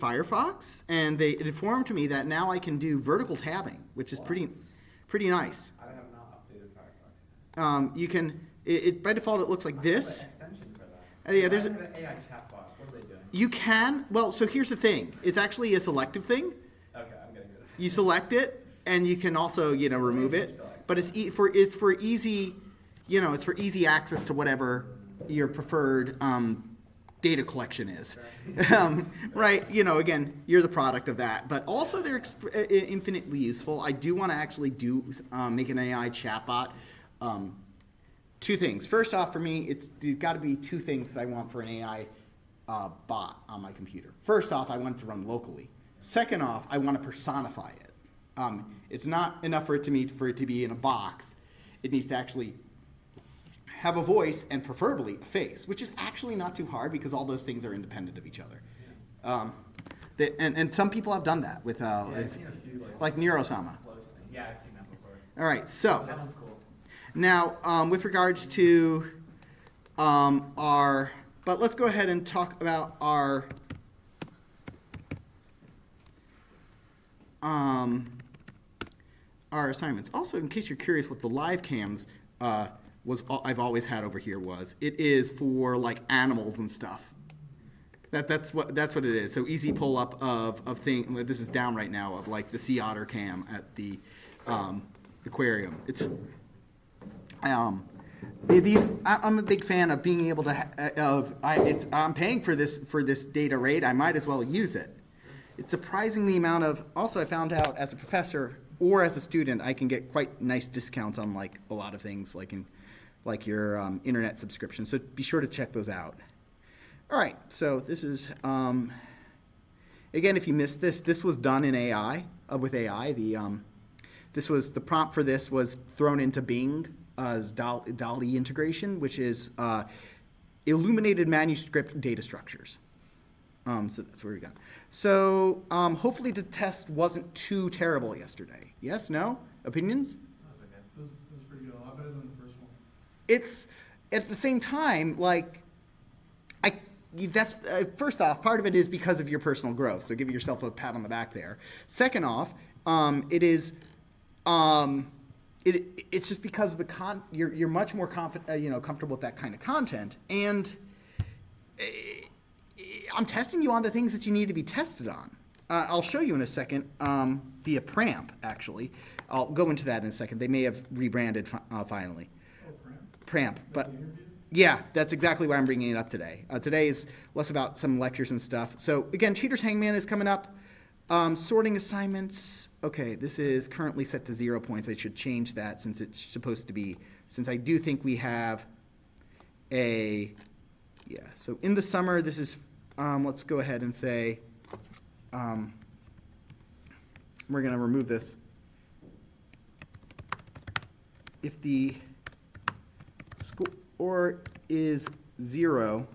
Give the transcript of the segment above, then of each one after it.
Firefox, and it informed to me that now I can do vertical tabbing, which is pretty nice. I have not updated Firefox. You can by default it looks like this. I have an extension for that. Yeah, there's I have an AI chatbot. What are they doing? you can so here's the thing. It's actually a selective thing. Okay, I'm getting good. You select it, and you can also remove it. But it's for easy, it's for easy access to whatever your preferred data collection is. Right? Again, you're the product of that. But also they're infinitely useful. I do want to actually make an AI chatbot. Two things. First off, for me, there's got to be two things that I want for an AI bot on my computer. First off, I want it to run locally. Second off, I want to personify it. It's not enough for it to be in a box. It needs to actually have a voice and preferably a face, which is actually not too hard because all those things are independent of each other. And some people have done that with I've seen a few like Neurosama. close things. Yeah, I've seen that before. All right, so That one's cool. now with regards to but let's go ahead and talk about our assignments. Also, in case you're curious what the live cams I've always had over here it is for like animals and stuff. That's what it is. So easy pull up of thing. This is down right now of like the sea otter cam at the aquarium. I'm a big fan of being able to I'm paying for this data rate. I might as well use it. It's surprising the amount of. Also, I found out as a professor or as a student, I can get quite nice discounts on like a lot of things, like your internet subscription. So be sure to check those out. All right. So this is again, if you missed this was done in AI with AI. The prompt for this was thrown into Bing as DALL-E integration, which is illuminated manuscript data structures. So that's where we got. So hopefully the test wasn't too terrible yesterday. Yes? No? Opinions? That was okay. It was pretty good. A lot better than the first one. It's at the same time that's first off, part of it is because of your personal growth. So give yourself a pat on the back there. Second off, it's just because of you're much more comfortable with that kind of content, and I'm testing you on the things that you need to be tested on. I'll show you in a second via Pramp, actually. I'll go into that in a second. They may have rebranded finally. Oh, Pramp? Pramp, but The interview? yeah, that's exactly why I'm bringing it up today. Today is less about some lectures and stuff. So again, Cheater's Hangman is coming up. Sorting assignments. Okay, this is currently set to 0 points. I should change that since it's supposed to be, since I do think we have so in the summer, this is, let's go ahead and say, we're going to remove this. If the score is 0,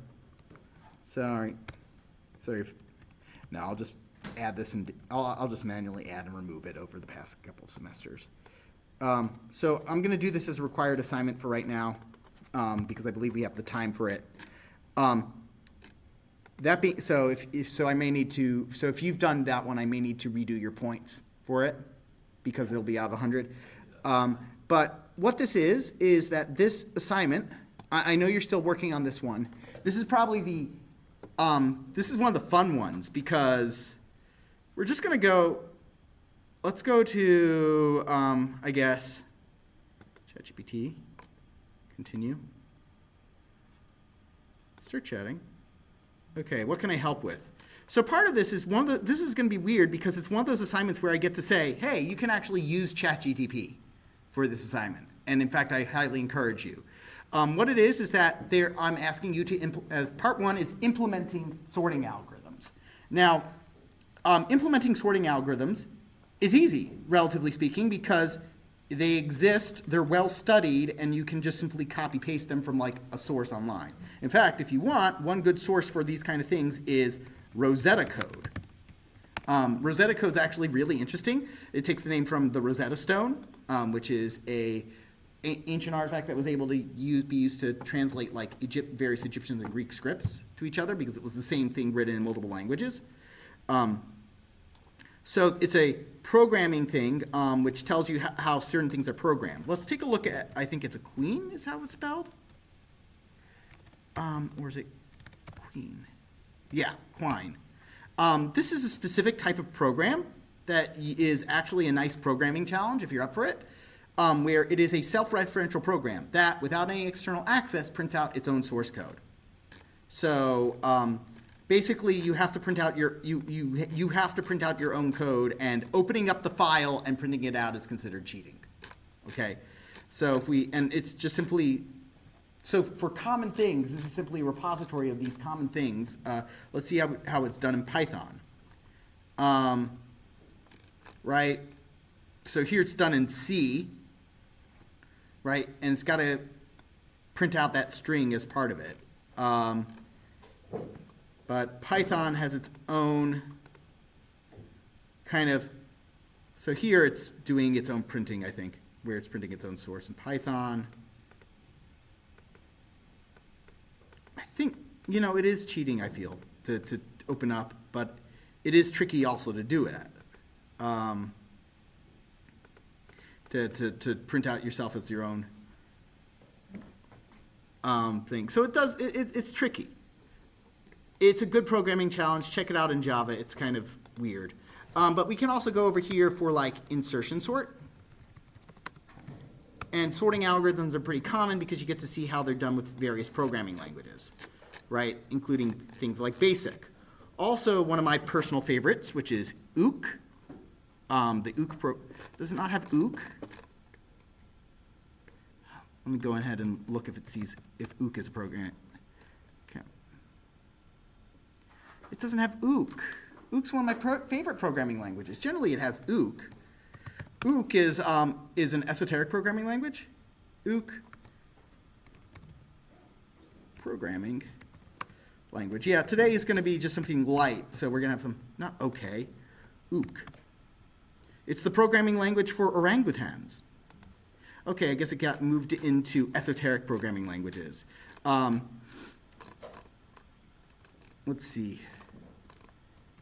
no, I'll just add this and I'll just manually add and remove it over the past couple of semesters. So I'm going to do this as a required assignment for right now because I believe we have the time for it. That being so, if you've done that one, I may need to redo your points for it because it'll be out of 100. But what this is that this assignment, I know you're still working on this one. This is probably this is one of the fun ones because we're just going to go, let's go to, I guess, ChatGPT, continue, start chatting. Okay, what can I help with? So part of this is this is going to be weird because it's one of those assignments where I get to say, hey, you can actually use ChatGPT for this assignment. And in fact, I highly encourage you. What it is that I'm asking you to, as part one is implementing sorting algorithms. Now, implementing sorting algorithms is easy, relatively speaking, because they exist, they're well studied, and you can just simply copy paste them from like a source online. In fact, if you want, one good source for these kind of things is Rosetta Code. Rosetta Code is actually really interesting. It takes the name from the Rosetta Stone, which is a ancient artifact that was able to be used to translate like various Egyptian and Greek scripts to each other because it was the same thing written in multiple languages. So it's a programming thing, which tells you how certain things are programmed. Let's take a look at, I think it's a queen is how it's spelled. Or is it queen? Yeah, quine. This is a specific type of program that is actually a nice programming challenge if you're up for it, where it is a self-referential program that, without any external access, prints out its own source code. So basically, you have to print out you have to print out your own code, and opening up the file and printing it out is considered cheating. Okay, so it's just simply. So for common things, this is simply a repository of these common things. Let's see how it's done in Python. Right? So here it's done in C, right? And it's got to print out that string as part of it. But Python has its own kind of, so here it's doing its own printing, I think, where it's printing its own source in Python. I think, it is cheating, I feel, to open up, but it is tricky also to do it. To print out yourself as your own thing. So it's tricky. It's a good programming challenge. Check it out in Java. It's kind of weird. But we can also go over here for like insertion sort. And sorting algorithms are pretty common because you get to see how they're done with various programming languages, right? Including things like BASIC. Also, one of my personal favorites, which is Ook. The Ook does it not have Ook? Let me go ahead and look if it sees if Ook is a program. Okay. It doesn't have Ook. Ook's one of my favorite programming languages. Generally, it has Ook. Ook is an esoteric programming language. Ook programming language. Yeah, today is going to be just something light, so we're going to have some, not okay, Ook. It's the programming language for orangutans. Okay, I guess it got moved into esoteric programming languages. Let's see.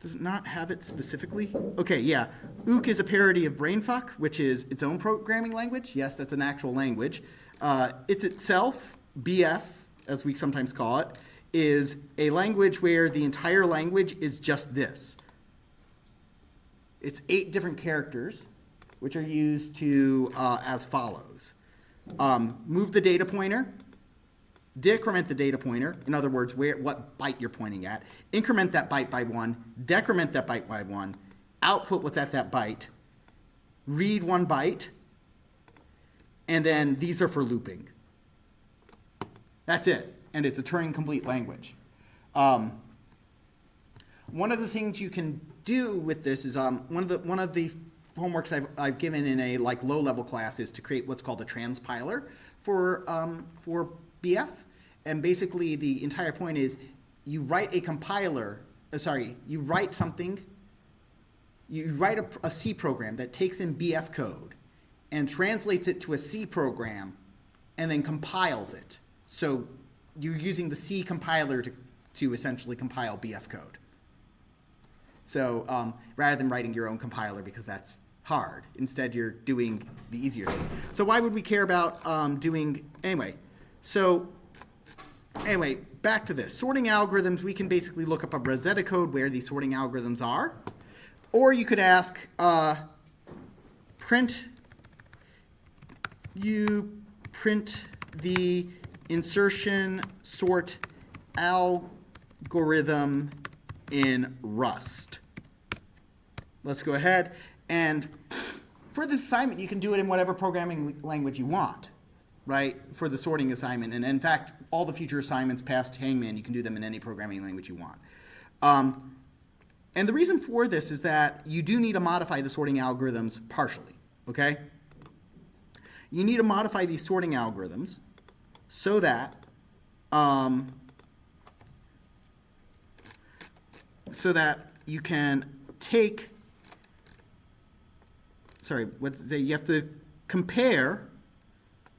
Does it not have it specifically? Okay, yeah. Ook is a parody of Brainfuck, which is its own programming language. Yes, that's an actual language. It's itself, BF, as we sometimes call it, is a language where the entire language is just this. It's 8 different characters, which are used to as follows. Move the data pointer. Decrement the data pointer, in other words, what byte you're pointing at. Increment that byte by 1, decrement that byte by 1, output what's at that byte, read 1 byte, and then these are for looping. That's it, and it's a Turing-complete language. One of the things you can do with this is one of the homeworks I've given in a low-level class is to create what's called a transpiler for BF. And basically, the entire point is you write a compiler, you write something, you write a C program that takes in BF code and translates it to a C program and then compiles it. So you're using the C compiler to essentially compile BF code. So rather than writing your own compiler because that's hard, instead you're doing the easier thing. So why would we care about Anyway, back to this. Sorting algorithms, we can basically look up a Rosetta code where these sorting algorithms are. Or you could ask, print the insertion sort algorithm in Rust. Let's go ahead. And for this assignment, you can do it in whatever programming language you want, right, for the sorting assignment. And in fact, all the future assignments past Hangman, you can do them in any programming language you want. And the reason for this is that you do need to modify the sorting algorithms partially, okay? You need to modify these sorting algorithms so that you can take, you have to compare.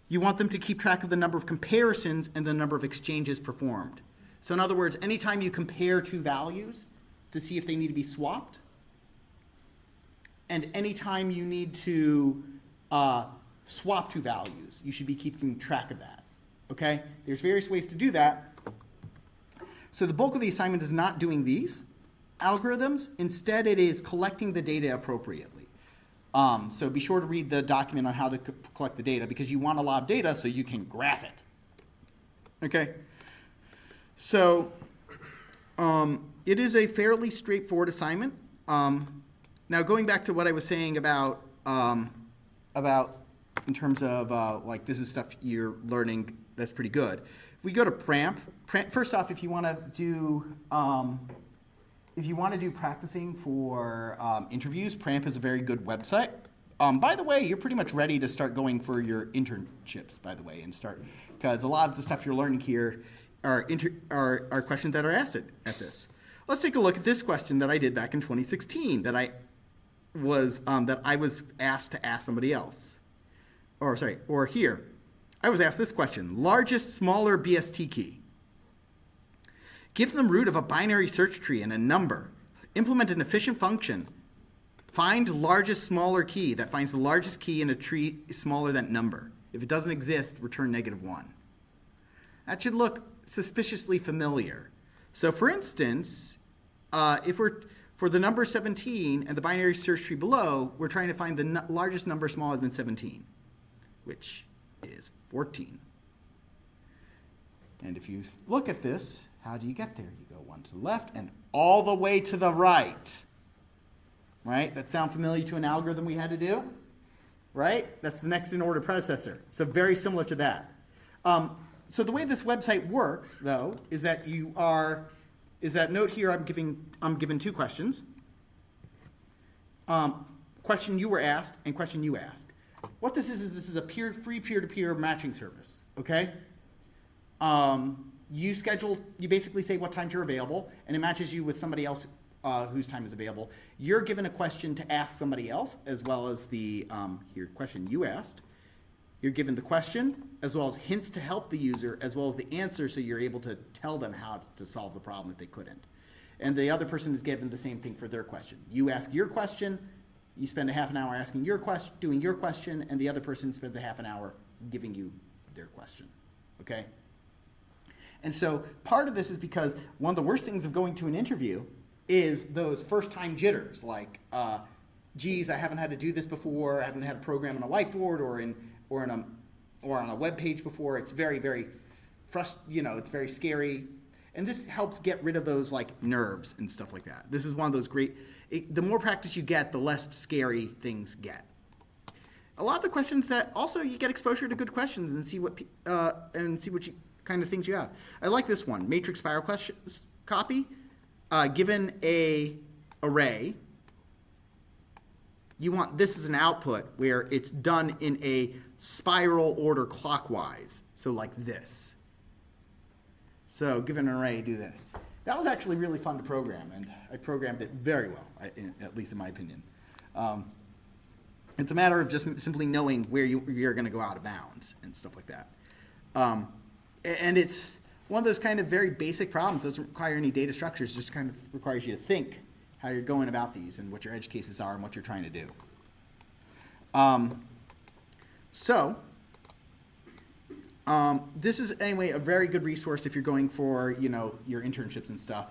You want them to keep track of the number of comparisons and the number of exchanges performed. So in other words, anytime you compare 2 values, to see if they need to be swapped. And anytime you need to swap two values, you should be keeping track of that. Okay? There's various ways to do that. So the bulk of the assignment is not doing these algorithms. Instead, it is collecting the data appropriately. So be sure to read the document on how to collect the data, because you want a lot of data so you can graph it. Okay? So it is a fairly straightforward assignment. Now, going back to what I was saying about in terms of like this is stuff you're learning that's pretty good. If we go to PRAMP, first off, if you want to do practicing for interviews, PRAMP is a very good website. By the way, you're pretty much ready to start going for your internships, by the way, and start, because a lot of the stuff you're learning here are questions that are asked at this. Let's take a look at this question that I did back in 2016 that I was asked to ask somebody else. Or here. I was asked this question: largest smaller BST key. Give them root of a binary search tree and a number. Implement an efficient function. Find largest smaller key that finds the largest key in a tree smaller than number. If it doesn't exist, return -1. That should look suspiciously familiar. So for instance, if we're for the number 17 and the binary search tree below, we're trying to find the largest number smaller than 17, which is 14. And if you look at this, how do you get there? You go one to the left and all the way to the right. Right? That sound familiar to an algorithm we had to do? Right? That's the next in order predecessor. So very similar to that. So the way this website works, though, is that note here I'm given two questions. Question you were asked and question you asked. What this is a free peer-to-peer matching service. Okay? You basically say what times you're available, and it matches you with somebody else whose time is available. You're given a question to ask somebody else, as well as the question you asked. You're given the question, as well as hints to help the user, as well as the answer, so you're able to tell them how to solve the problem if they couldn't. And the other person is given the same thing for their question. You ask your question, you spend a half an hour asking your question, doing your question, and the other person spends a half an hour giving you their question. Okay? And so part of this is because one of the worst things of going to an interview is those first-time jitters, like, geez, I haven't had to do this before, I haven't had a program on a whiteboard or on a web page before. It's very, very it's very scary. And this helps get rid of those like nerves and stuff like that. This is one of those the more practice you get, the less scary things get. A lot of the questions that also you get exposure to good questions and see what kind of things you have. I like this one, matrix spiral questions copy. Given a array, you want this as an output where it's done in a spiral order clockwise. So like this. So given an array, do this. That was actually really fun to program, and I programmed it very well, at least in my opinion. It's a matter of just simply knowing where you're going to go out of bounds and stuff like that. And it's one of those kind of very basic problems. Doesn't require any data structures, just kind of requires you to think how you're going about these and what your edge cases are and what you're trying to do. This is anyway a very good resource if you're going for your internships and stuff.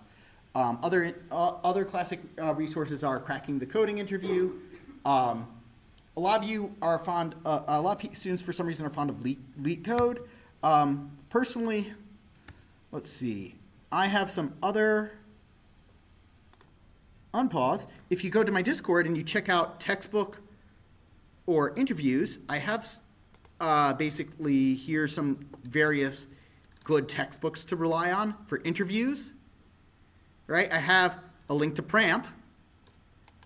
Other classic resources are Cracking the Coding Interview. A lot of you are fond. A lot of students for some reason are fond of LeetCode. Personally, let's see. I have some other. Unpause. If you go to my Discord and you check out textbook or interviews, I have basically here some various good textbooks to rely on for interviews. Right? I have a link to PRAMP,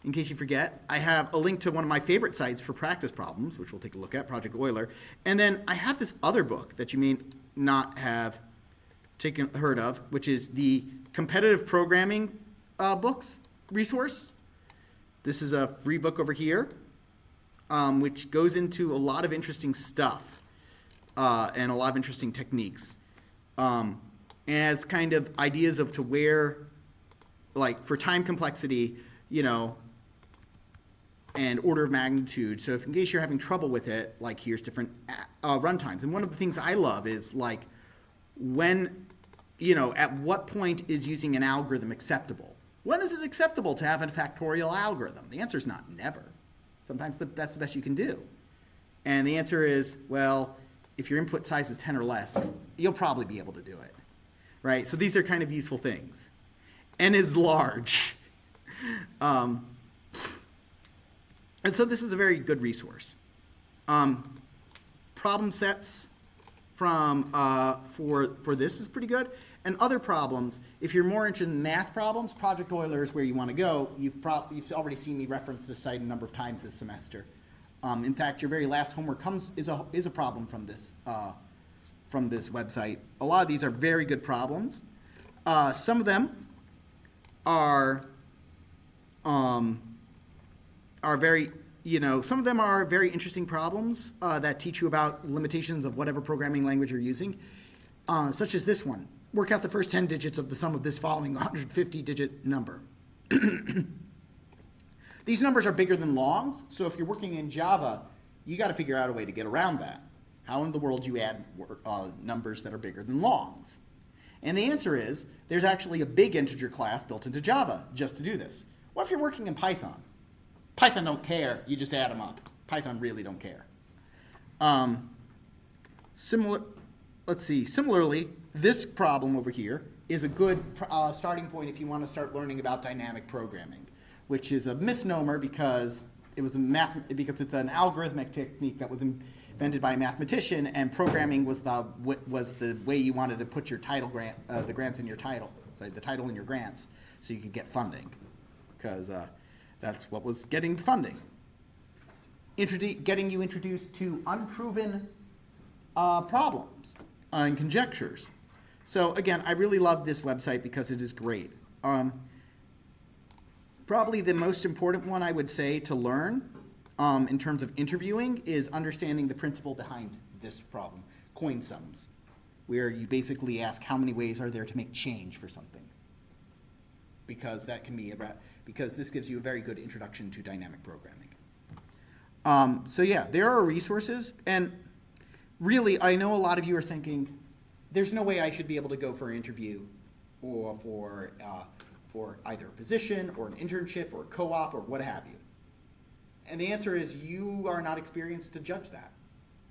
in case you forget. I have a link to one of my favorite sites for practice problems, which we'll take a look at, Project Euler. And then I have this other book that you may not have heard of, which is the Competitive Programming books resource. This is a free book over here, which goes into a lot of interesting stuff and a lot of interesting techniques. And as kind of ideas of to where like for time complexity, you know, and order of magnitude. So if in case you're having trouble with it, like here's different runtimes. And one of the things I love is like when, you know, at what point is using an algorithm acceptable? When is it acceptable to have a factorial algorithm? The answer is not never. Sometimes that's the best you can do. And the answer is, well, if your input size is 10 or less, you'll probably be able to do it, right? So these are kind of useful things. N is large. And so this is a very good resource. Problem sets from for this is pretty good. And other problems, if you're more interested in math problems, Project Euler is where you want to go. You've already seen me reference this site a number of times this semester. In fact, your very last homework is a problem from this website. A lot of these are very good problems. Some of them are very, you know, some of them are very interesting problems that teach you about limitations of whatever programming language you're using, such as this one. Work out the first 10 digits of the sum of this following 150-digit number. These numbers are bigger than longs, so if you're working in Java, you got to figure out a way to get around that. How in the world do you add numbers that are bigger than longs? And the answer is, there's actually a big integer class built into Java just to do this. What if you're working in Python? Python don't care, you just add them up. Python really don't care. Similarly, this problem over here is a good starting point if you want to start learning about dynamic programming, which is a misnomer because it's an algorithmic technique that was invented by a mathematician, and programming was the way you wanted to put your title the grants in your title, the title in your grants, so you could get funding, because that's what was getting funding. Getting you introduced to unproven problems and conjectures. So again, I really love this website because it is great. Probably the most important one I would say to learn in terms of interviewing is understanding the principle behind this problem, coin sums, where you basically ask how many ways are there to make change for something. Because this gives you a very good introduction to dynamic programming. So yeah, there are resources, and really, I know a lot of you are thinking, there's no way I should be able to go for an interview or for either a position or an internship or a co-op or what have you. And the answer is you are not experienced to judge that.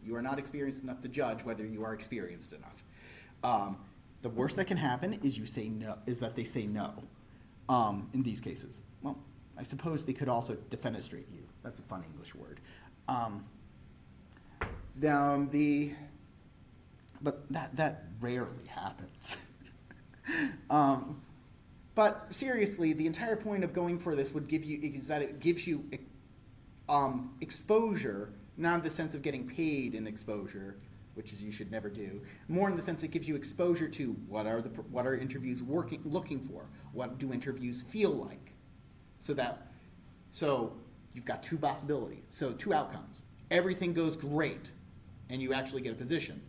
You are not experienced enough to judge whether you are experienced enough. The worst that can happen is that they say no in these cases. Well, I suppose they could also defenestrate you. That's a fun English word. But that rarely happens. But seriously, the entire point of going for this is that it gives you exposure, not in the sense of getting paid in exposure, which is you should never do, more in the sense it gives you exposure to what are interviews looking for, what do interviews feel like, so you've got two possibilities, so two outcomes. Everything goes great, and you actually get a position.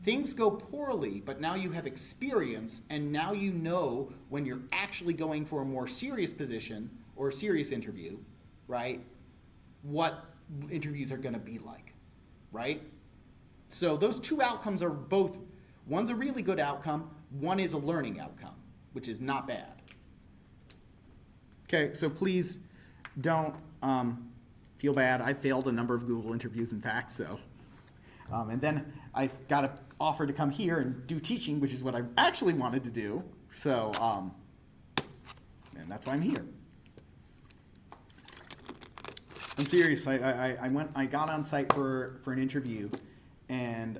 Things go poorly, but now you have experience, and now you know when you're actually going for a more serious position or a serious interview, right, what interviews are going to be like, right? So those two outcomes are both, one's a really good outcome, one is a learning outcome, which is not bad. Okay, so please don't feel bad. I failed a number of Google interviews, in fact, so. And then I got an offer to come here and do teaching, which is what I actually wanted to do. So, and that's why I'm here. I'm serious. I got on site for an interview, and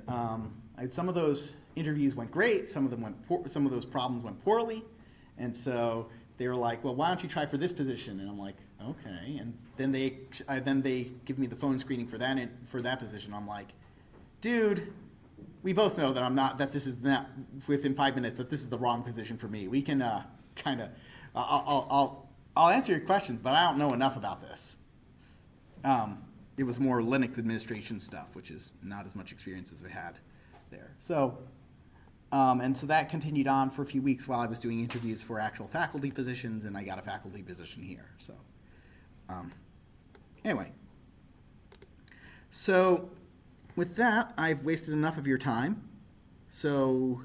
some of those interviews went great. Some of those problems went poorly, and so they were like, "Well, why don't you try for this position?" And I'm like, "Okay." And then they give me the phone screening for that position. I'm like, dude, we both know that this is not, within 5 minutes, that this is the wrong position for me. We can I'll answer your questions, but I don't know enough about this. It was more Linux administration stuff, which is not as much experience as we had there. So, And so that continued on for a few weeks while I was doing interviews for actual faculty positions, and I got a faculty position here. So, anyway. So, with that, I've wasted enough of your time. So,